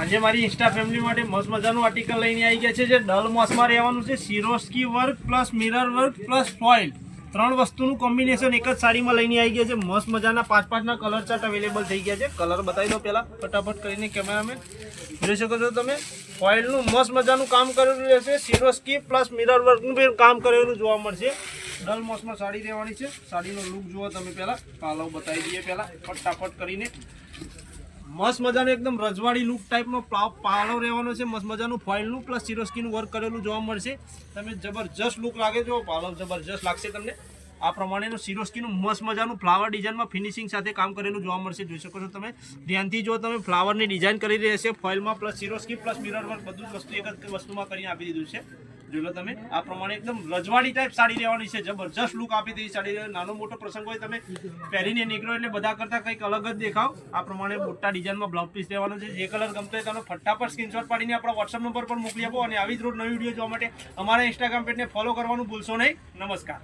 આજે મારી Insta family માટે મસ્ત મજાનું આર્ટિકલ લઈને આવી ગયા છે જે ડલ મોસમાં રહેવાનું છે. સિરોસ્કી work plus mirror work plus foil ત્રણ વસ્તુનું કોમ્બિનેશન એક જ સાડીમાં લઈને આવી ગયા છે. મસ્ત મજાના 5-5ના કલર ચાર્ટ અવેલેબલ થઈ ગયા છે. કલર બતાવી દો પહેલાં ફટાફટ કરીને કેમેરામેન. જોઈ શકો છો તમે ફોઇલનું મસ્ત મજાનું કામ કરેલું રહેશે. સિરોસ્કી પ્લસ મિરર વર્કનું બી કામ કરેલું જોવા મળશે. ડલ મોસમાં સાડી રહેવાની છે. સાડીનો લુક જુઓ તમે પહેલાં. પાલવ બતાવી દઈએ પહેલાં ફટાફટ કરીને. મસ્ત મજાનું એકદમ રજવાડી લુક ટાઈપનો પાલવ રહેવાનો છે. મસ્ત મજાનું ફોઇલનું પ્લસ સિરોસ્કીનું વર્ક કરેલું જોવા મળશે. તમે જબરજસ્ત લુક લાગે જો પાલવ જબરજસ્ત લાગશે તમને. આ પ્રમાણેનું સિરોસ્કીનું મસ્ત મજાનું ફ્લાવર ડિઝાઇનમાં ફિનિશિંગ સાથે કામ કરેલું જોવા મળશે. જોઈ શકો છો તમે ધ્યાનથી જો તમે ફ્લાવરની ડિઝાઇન કરી રહેશે ફોઇલમાં plus Swarovski plus mirror work બધું જ વસ્તુ એક જ વસ્તુમાં કરીને આપી દીધું છે. જોઈ લો તમે આ પ્રમાણે એકદમ રજવાડી ટાઈપ સાડી રહેવાની છે. જબરજસ્ત લુક આપી દીધી સાડી. નાનો મોટો પ્રસંગ હોય તમે પહેરીને નીકળો એટલે બધા કરતાં કંઈક અલગ જ દેખાવ. આ પ્રમાણે મોટા ડિઝાઇનમાં બ્લાઉઝ પીસ રહેવાનો છે. જે કલર ગમતો હોય તમે ફટાફટ સ્ક્રીનશોટ પાડીને આપણા વોટ્સઅપ નંબર પર મોકલી આપો. અને આવી જ રોજ નવી વિડીયો જોવા માટે અમારા ઇન્સ્ટાગ્રામ પેજને ફોલો કરવાનું ભૂલશો નહીં. નમસ્કાર.